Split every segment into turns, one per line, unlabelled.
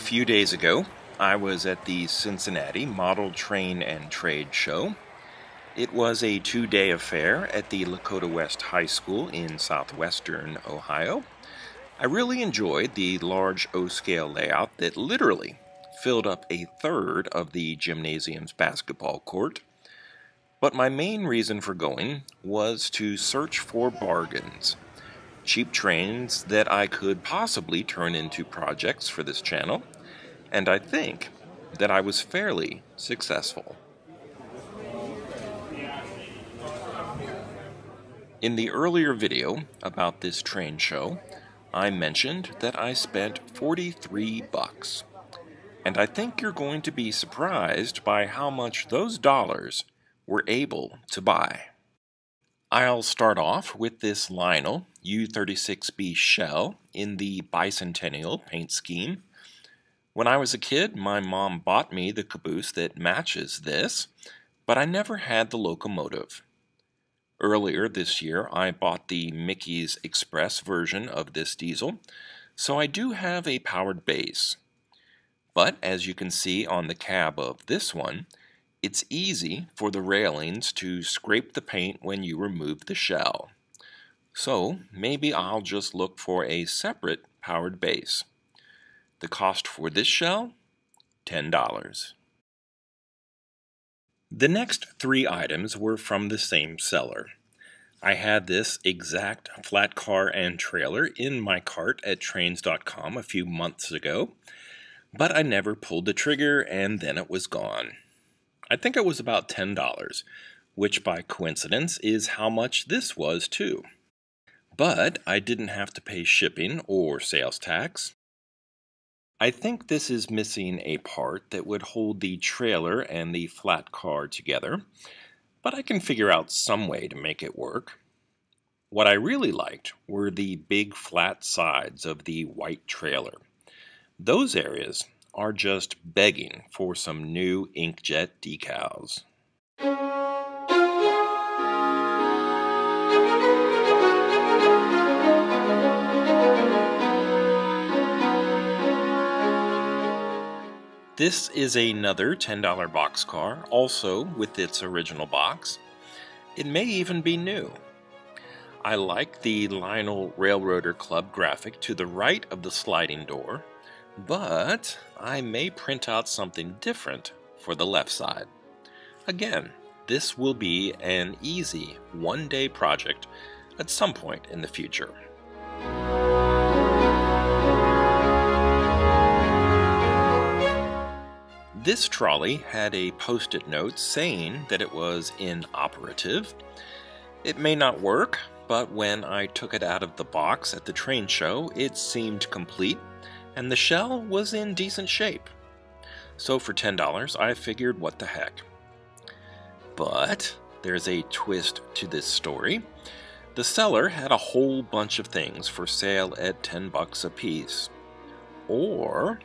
few days ago, I was at the Cincinnati Model Train and Trade Show. It was a two-day affair at the Lakota West High School in Southwestern Ohio. I really enjoyed the large O-scale layout that literally filled up a third of the gymnasium's basketball court. But my main reason for going was to search for bargains. Cheap trains that I could possibly turn into projects for this channel, and I think that I was fairly successful. In the earlier video about this train show, I mentioned that I spent $43, and I think you're going to be surprised by how much those dollars were able to buy. I'll start off with this Lionel U36B shell in the Bicentennial paint scheme. When I was a kid, my mom bought me the caboose that matches this, but I never had the locomotive. Earlier this year, I bought the Mickey's Express version of this diesel, so I do have a powered base. But as you can see on the cab of this one, it's easy for the railings to scrape the paint when you remove the shell. So maybe I'll just look for a separate powered base. The cost for this shell? $10. The next three items were from the same seller. I had this exact flat car and trailer in my cart at trains.com a few months ago, but I never pulled the trigger and then it was gone. I think it was about $10, which by coincidence is how much this was too. But I didn't have to pay shipping or sales tax. I think this is missing a part that would hold the trailer and the flat car together, but I can figure out some way to make it work. What I really liked were the big flat sides of the white trailer. Those areas are just begging for some new inkjet decals. This is another $10 boxcar, also with its original box. It may even be new. I like the Lionel Railroader Club graphic to the right of the sliding door, but I may print out something different for the left side. Again, this will be an easy one-day project at some point in the future. This trolley had a post-it note saying that it was inoperative. It may not work, but when I took it out of the box at the train show, it seemed complete, and the shell was in decent shape. So for $10, I figured what the heck. But there's a twist to this story. The seller had a whole bunch of things for sale at $10 a piece. Or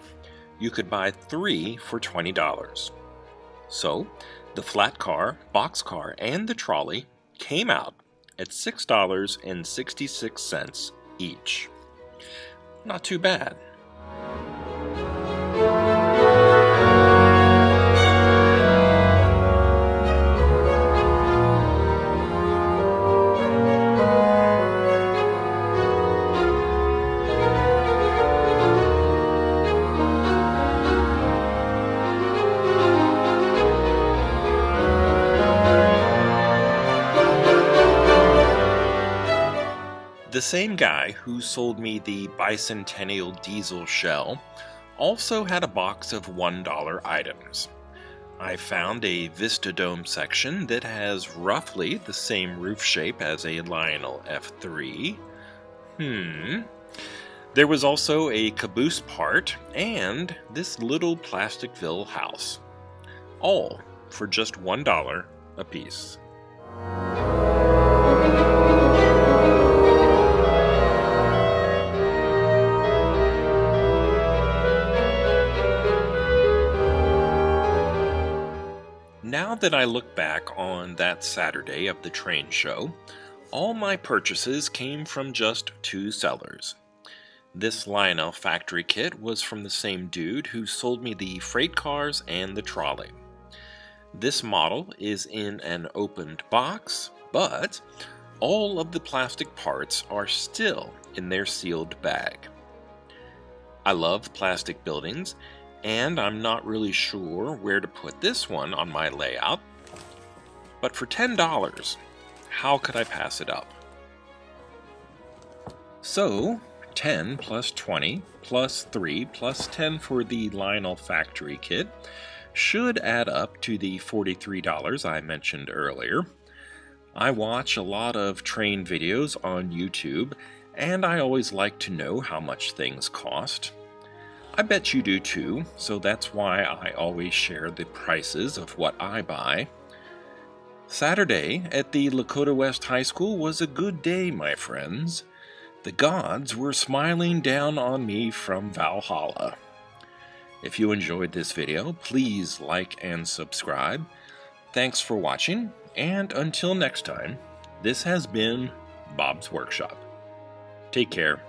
you could buy 3 for $20. So the flat car, boxcar, and the trolley came out at $6.66 each. Not too bad. The same guy who sold me the Bicentennial diesel shell also had a box of $1 items. I found a Vistadome section that has roughly the same roof shape as a Lionel F3. There was also a caboose part and this little Plasticville house. All for just $1 a piece. Now that I look back on that Saturday of the train show, all my purchases came from just two sellers. This Lionel factory kit was from the same dude who sold me the freight cars and the trolley. This model is in an opened box, but all of the plastic parts are still in their sealed bag. I love plastic buildings, and I'm not really sure where to put this one on my layout, but for $10, how could I pass it up? So, 10 plus 20 plus 3 plus 10 for the Lionel factory kit should add up to the $43 I mentioned earlier. I watch a lot of train videos on YouTube, and I always like to know how much things cost. I bet you do too, so that's why I always share the prices of what I buy. Saturday at the Lakota West High School was a good day, my friends. The gods were smiling down on me from Valhalla. If you enjoyed this video, please like and subscribe. Thanks for watching, and until next time, this has been Bob's Workshop. Take care.